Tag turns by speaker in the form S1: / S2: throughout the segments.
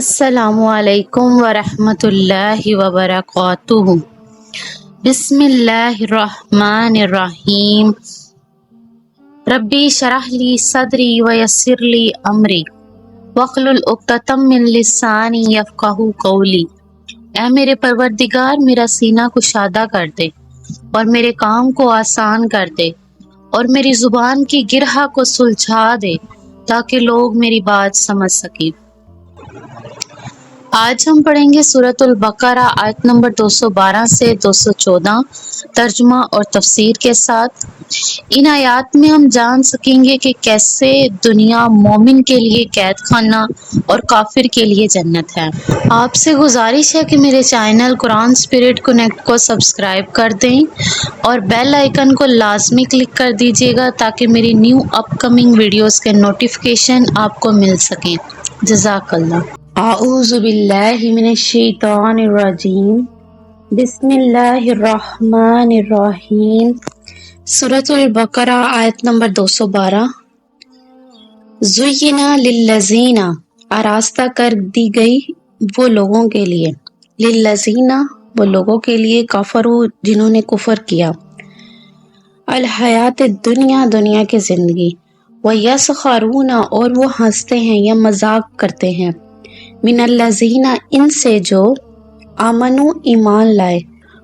S1: السلام علیکم ورحمۃ اللہ وبرکاتہ۔ بسم اللہ الرحمن الرحیم۔ ربی شرح لی صدری ویسر لی امری واحلل عقدۃ من لسانی یفقہوا قولی۔ اے میرے پروردگار، میرا سینہ کشادہ کر دے اور میرے کام کو آسان کر دے اور میری زبان کی گرہ کو سلجھا دے تاکہ لوگ میری بات سمجھ سکیں۔ آج ہم پڑھیں گے سورۃ البقرہ آیت نمبر 212 سے 214 ترجمہ اور تفسیر کے ساتھ۔ ان آیات میں ہم جان سکیں گے کہ کیسے دنیا مومن کے لیے قید خانہ اور کافر کے لیے جنت ہے۔ آپ سے گزارش ہے کہ میرے چینل قرآن اسپرٹ کنیکٹ کو سبسکرائب کر دیں اور بیل آئیکن کو لازمی کلک کر دیجیے گا تاکہ میری نیو اپ کمنگ ویڈیوز کے نوٹیفیکیشن آپ کو مل سکیں۔ جزاک اللہ۔ اعوذ باللہ من الشیطان الرجیم، بسم اللہ الرحمن الرحیم۔ سورۃ البقرہ آیت نمبر 212۔ زینا للذین، آراستہ کر دی گئی وہ لوگوں کے لیے، للذین وہ لوگوں کے لیے، کفروا جنہوں نے کفر کیا، الحیات الدنیا دنیا کی زندگی، ویسخرون اور وہ ہنستے ہیں یا مذاق کرتے ہیں، من الذین ان سے جو آمنو ایمان لائے،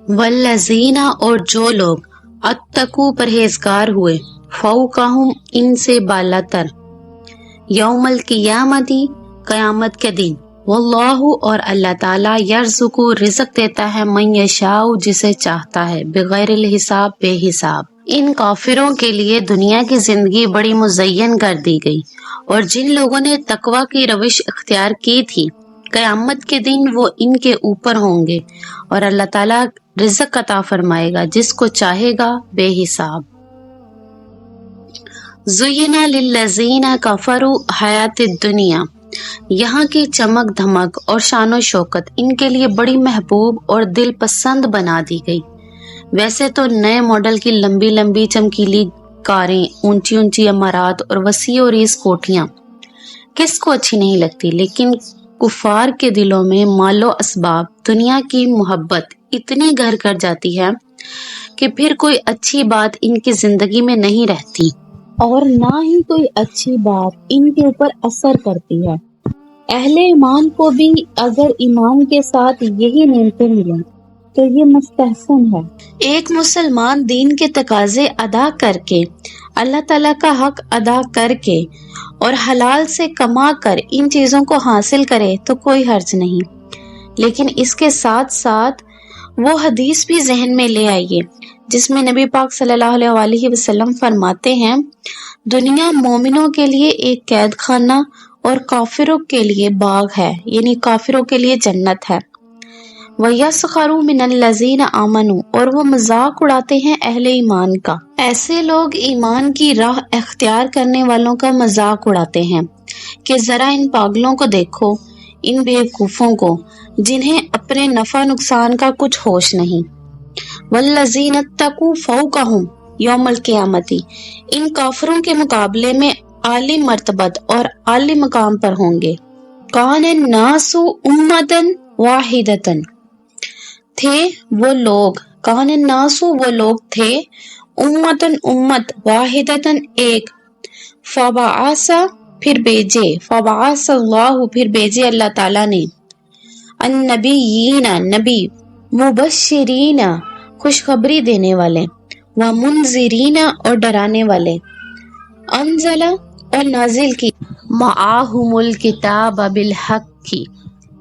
S1: والذین اور جو لوگ اتقوا پرہیزگار ہوئے، فوقہم ان سے بالا تر، یوم القیامتی قیامت کے دن، واللہ اور اللہ تعالیٰ یرزق رزق دیتا ہے من یشاء جسے چاہتا ہے، بغیر الحساب بے حساب۔ ان کافروں کے لیے دنیا کی زندگی بڑی مزین کر دی گئی، اور جن لوگوں نے تقوی کی روش اختیار کی تھی قیامت کے دن وہ ان کے اوپر ہوں گے، اور اللہ تعالیٰ رزق عطا فرمائے گا جس کو چاہے گا بے حساب۔ زینا للذین کفروا حیات الدنیا، یہاں کی چمک دھمک اور شان و شوکت ان کے لیے بڑی محبوب اور دل پسند بنا دی گئی۔ ویسے تو نئے ماڈل کی لمبی لمبی چمکیلی کاریں، اونچی اونچی عمارات اور وسیع و ریز کوٹھیاں کس کو اچھی نہیں لگتی، لیکن کفار کے دلوں میں مال و اسباب، دنیا کی محبت اتنی گھر کر جاتی ہے کہ پھر کوئی اچھی بات ان کی زندگی میں نہیں رہتی، اور نہ ہی کوئی اچھی بات ان کے اوپر اثر کرتی ہے۔ اہل ایمان کو بھی اگر ایمان کے ساتھ یہی نعمتیں ملیں تو یہ مستحسن ہے۔ ایک مسلمان دین کے تقاضے ادا کر کے، اللہ تعالیٰ کا حق ادا کر کے اور حلال سے کما کر ان چیزوں کو حاصل کرے تو کوئی حرج نہیں، لیکن اس کے ساتھ ساتھ وہ حدیث بھی ذہن میں لے آئیے جس میں نبی پاک صلی اللہ علیہ وسلم فرماتے ہیں، دنیا مومنوں کے لیے ایک قید خانہ اور کافروں کے لیے باغ ہے، یعنی کافروں کے لیے جنت ہے۔ وَيَسْخَرُوا مِنَ الَّذِينَ آمَنُوا اور وہ مذاق اڑاتے ہیں اہل ایمان کا۔ ایسے لوگ ایمان کی راہ اختیار کرنے والوں کا مذاق اڑاتے ہیں کہ ذرا ان پاگلوں کو دیکھو، ان بیوقوفوں کو جنہیں اپنے نفع نقصان کا کچھ ہوش نہیں۔ وَالَّذِينَ اتَّقُوا فَوْقَهُمْ یوم القیامتی، ان کافروں کے مقابلے میں عالی مرتبت اور عالی مقام پر ہوں گے۔ کَانَ النَّاسُ أُمَّةً وَاحِدَةً، تھے وہ لوگ، کان الناس وہ لوگ تھے، امتن امت، واحدتن ایک، فبعث پھر بھیجے، فبعث اللہ پھر بھیجے اللہ تعالیٰ نے، النبیین نبی، مبشرین خوشخبری دینے والے، ومنذرین اور ڈرانے والے، انزل اور نازل کی، معاہم الکتاب بالحق کی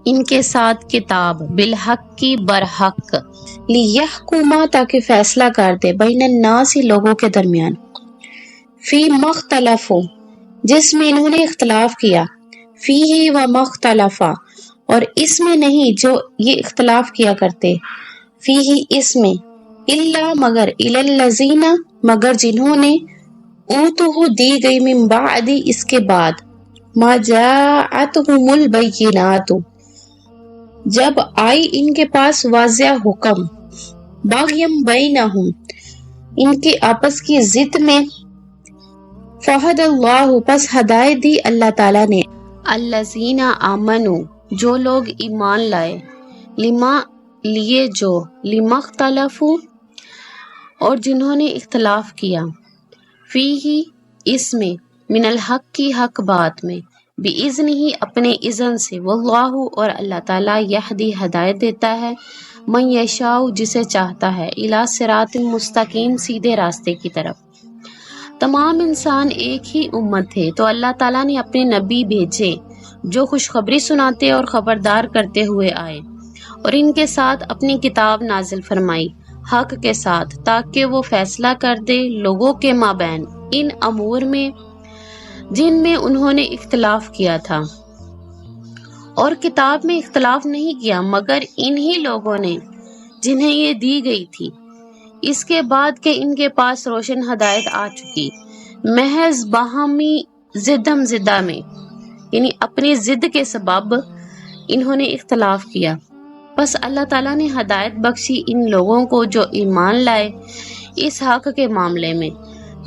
S1: ان کے ساتھ کتاب، بالحق کی برحق، لیحکما تاکہ فیصلہ کر دے، بین الناس لوگوں کے درمیان، فی مختلفو جس میں انہوں نے اختلاف کیا، فیہ و مختلفا اور اس میں نہیں جو یہ اختلاف کیا کرتے، فیہ اس میں، الا مگر، الی الذین مگر جنہوں نے، اوتوہ دی گئی، من بعد اس کے بعد، ما جاءتہم البینات جب آئی ان کے پاس واضح حکم، باغیم بینہم ان کے آپس کی ضد میں، فہد اللہ پس ہدایت دی اللہ تعالیٰ نے، الذین آمنوا جو لوگ ایمان لائے، لما لیے جو، لمختلفو اور جنہوں نے اختلاف کیا، فیہ اس میں، من الحق کی حق بات میں، بِإِذْنِ ہی اپنے اذن سے، واللہ اور اللہ تعالیٰ یہدی ہدایت دیتا ہے، من یشاء جسے چاہتا ہے، الی صراط مستقیم سیدھے راستے کی طرف۔ تمام انسان ایک ہی امت تھے تو اللہ تعالیٰ نے اپنے نبی بھیجے جو خوشخبری سناتے اور خبردار کرتے ہوئے آئے، اور ان کے ساتھ اپنی کتاب نازل فرمائی حق کے ساتھ، تاکہ وہ فیصلہ کر دے لوگوں کے مابین ان امور میں جن میں انہوں نے اختلاف کیا تھا۔ اور کتاب میں اختلاف نہیں کیا مگر انہی لوگوں نے جنہیں یہ دی گئی تھی، اس کے بعد کہ ان کے پاس روشن ہدایت آ چکی، محض باہمی زدم زدہ میں، یعنی اپنی ضد کے سبب انہوں نے اختلاف کیا۔ بس اللہ تعالیٰ نے ہدایت بخشی ان لوگوں کو جو ایمان لائے اس حق کے معاملے میں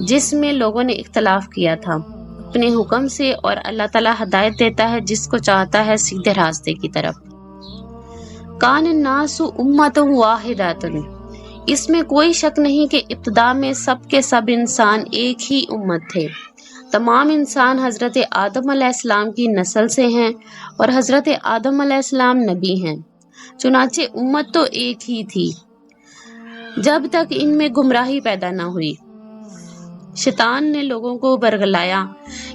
S1: جس میں لوگوں نے اختلاف کیا تھا اپنے حکم سے، اور اللہ تعالیٰ ہدایت دیتا ہے جس کو چاہتا ہے سیدھے راستے کی طرف۔ کان الناس امۃ واحدۃ، اس میں کوئی شک نہیں کہ ابتدا میں سب کے سب انسان ایک ہی امت تھے۔ تمام انسان حضرت آدم علیہ السلام کی نسل سے ہیں اور حضرت آدم علیہ السلام نبی ہیں، چنانچہ امت تو ایک ہی تھی جب تک ان میں گمراہی پیدا نہ ہوئی۔ شیطان نے لوگوں کو برگلایا،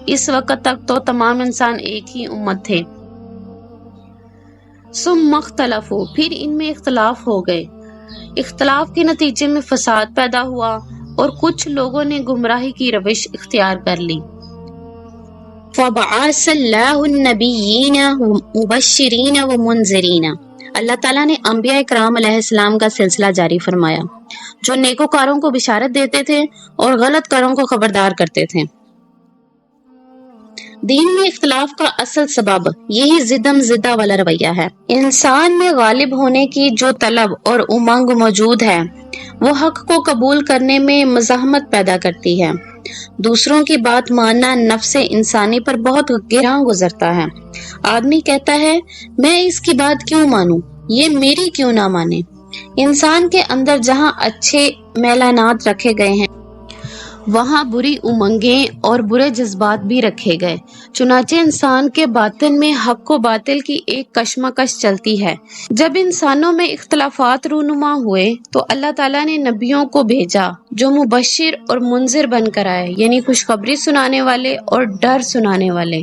S1: اس وقت تک تو تمام انسان ایک ہی امت تھے۔ ثم اختلفوا، پھر ان میں اختلاف ہو گئے، اختلاف کے نتیجے میں فساد پیدا ہوا اور کچھ لوگوں نے گمراہی کی روش اختیار کر لی۔ فَبَعَثَ اللَّهُ النَّبِيِّينَ مُبَشِّرِينَ وَمُنذِرِينَ، اللہ تعالیٰ نے انبیاء اکرام علیہ السلام کا سلسلہ جاری فرمایا جو نیکوکاروں کو بشارت دیتے تھے اور غلط کاروں کو خبردار کرتے تھے۔ دین میں اختلاف کا اصل سبب یہی زدم زدہ والا رویہ ہے۔ انسان میں غالب ہونے کی جو طلب اور امنگ موجود ہے وہ حق کو قبول کرنے میں مزاحمت پیدا کرتی ہے۔ دوسروں کی بات ماننا نفس انسانی پر بہت گراں گزرتا ہے۔ آدمی کہتا ہے میں اس کی بات کیوں مانوں، یہ میری کیوں نہ مانے۔ انسان کے اندر جہاں اچھے میلانات رکھے گئے ہیں وہاں بری امنگیں اور برے جذبات بھی رکھے گئے، چنانچہ انسان کے باطن میں حق و باطل کی ایک کشمکش چلتی ہے۔ جب انسانوں میں اختلافات رونما ہوئے تو اللہ تعالیٰ نے نبیوں کو بھیجا جو مبشر اور منذر بن کر آئے، یعنی خوشخبری سنانے والے اور ڈر سنانے والے۔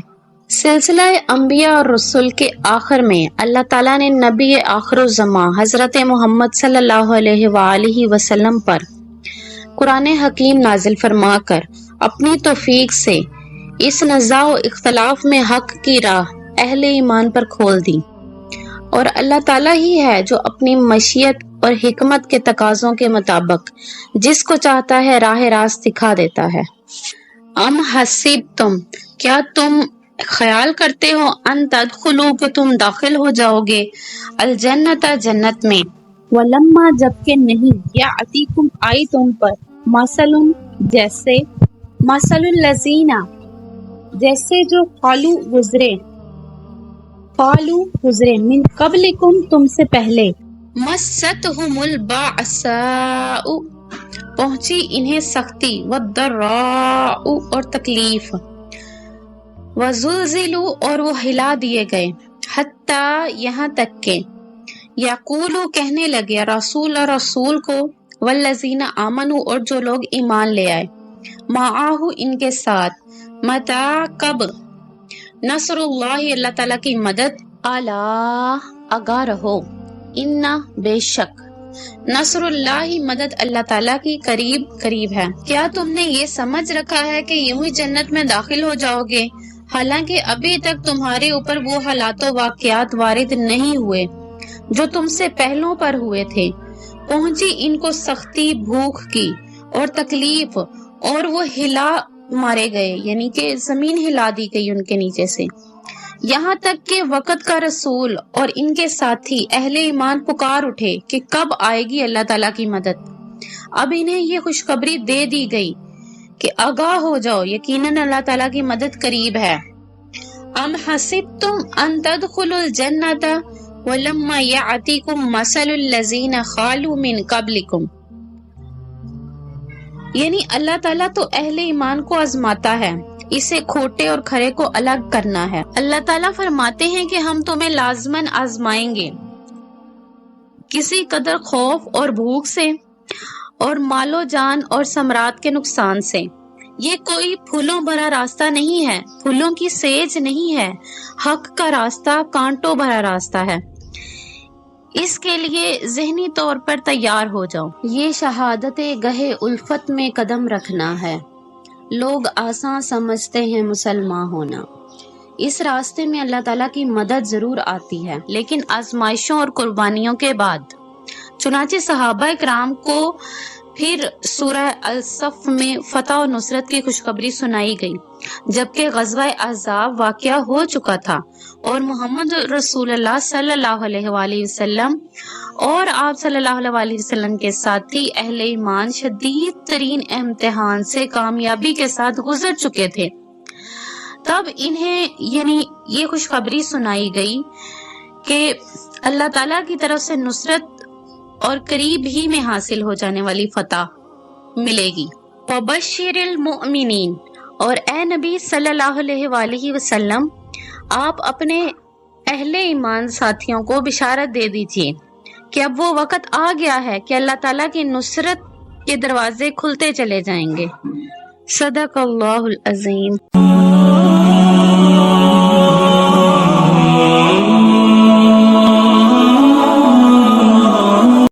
S1: سلسلہ انبیاء اور رسول کے آخر میں اللہ تعالیٰ نے نبی آخر الزماں حضرت محمد صلی اللہ علیہ وآلہ وسلم پر قرآن حکیم نازل فرما کر اپنی توفیق سے اس نزاع و اختلاف میں حق کی راہ اہل ایمان پر کھول دی، اور اللہ تعالیٰ ہی ہے جو اپنی مشیت اور حکمت کے تقاضوں کے مطابق جس کو چاہتا ہے راہ راست دکھا دیتا ہے۔ ام حسبتم، کیا تم خیال کرتے ہو، ان تدخلوا کہ تم داخل ہو جاؤ گے، الجنت جنت میں، ولما جبکہ نہیں، یاتیکم آئی تم پر، مثل جیسے، مثل الذین جیسے جو قالو گزرے من قبلکم تم سے پہلے، مستہم البأساء پہنچی انہیں سختی، والضراء اور تکلیف، وزلزلوا اور وہ ہلا دیے گئے، حتیٰ یہاں تک کہ یقولوا کہنے لگے رسول کو، والذین آمنوا اور جو لوگ ایمان لے آئے، معاہ ان کے ساتھ، متى کب، نصر اللہ اللہ تعالیٰ کی مدد، الا آگاہ رہو، ان بے شک، نصر اللہ مدد اللہ تعالیٰ کی قریب ہے۔ کیا تم نے یہ سمجھ رکھا ہے کہ یوں ہی جنت میں داخل ہو جاؤ گے، حالانکہ ابھی تک تمہارے اوپر وہ حالات و واقعات وارد نہیں ہوئے جو تم سے پہلوں پر ہوئے تھے، پہنچی ان کو سختی، بھوک کی اور تکلیف، اور وہ ہلا مارے گئے، یعنی کہ زمین ہلا دی گئی ان کے نیچے سے، یہاں تک کہ وقت کا رسول اور ان کے ساتھی اہل ایمان پکار اٹھے کہ کب آئے گی اللہ تعالیٰ کی مدد۔ اب انہیں یہ خوشخبری دے دی گئی کہ آگاہ ہو جاؤ، یقیناً اللہ تعالیٰ کی مدد قریب ہے۔ ام حسبتم ان تدخلوا الجنة ولما يأتكم مثل الذين خالوا من قبلكم، یعنی اللہ تعالیٰ تو اہل ایمان کو آزماتا ہے، اسے کھوٹے اور کھرے کو الگ کرنا ہے۔ اللہ تعالیٰ فرماتے ہیں کہ ہم تمہیں لازماً آزمائیں گے، کسی قدر خوف اور بھوک سے اور مال و جان اور ثمرات کے نقصان سے۔ یہ کوئی پھولوں بھرا راستہ نہیں ہے، پھولوں کی سیج نہیں ہے، حق کا راستہ کانٹوں بھرا راستہ ہے، اس کے لیے ذہنی طور پر تیار ہو جاؤ۔ یہ شہادت گہے الفت میں قدم رکھنا ہے۔ لوگ آسان سمجھتے ہیں مسلمان ہونا، اس راستے میں اللہ تعالیٰ کی مدد ضرور آتی ہے، لیکن آزمائشوں اور قربانیوں کے بعد۔ چنانچہ صحابہ کرام کو پھر سورہ الصف میں فتح و نصرت کی خوشخبری سنائی گئی، جبکہ غزوہ احزاب واقعہ ہو چکا تھا اور محمد رسول اللہ صلی اللہ علیہ وآلہ وسلم اور آپ صلی اللہ علیہ وسلم کے ساتھی اہل ایمان شدید ترین امتحان سے کامیابی کے ساتھ گزر چکے تھے۔ تب انہیں یعنی یہ خوشخبری سنائی گئی کہ اللہ تعالیٰ کی طرف سے نصرت اور قریب ہی میں حاصل ہو جانے والی فتح ملے گی۔ وبشر المؤمنین، اور اے نبی صلی اللہ علیہ وآلہ وسلم آپ اپنے اہل ایمان ساتھیوں کو بشارت دے دیجیے کہ اب وہ وقت آ گیا ہے کہ اللہ تعالیٰ کی نصرت کے دروازے کھلتے چلے جائیں گے۔ صدق اللہ العظیم۔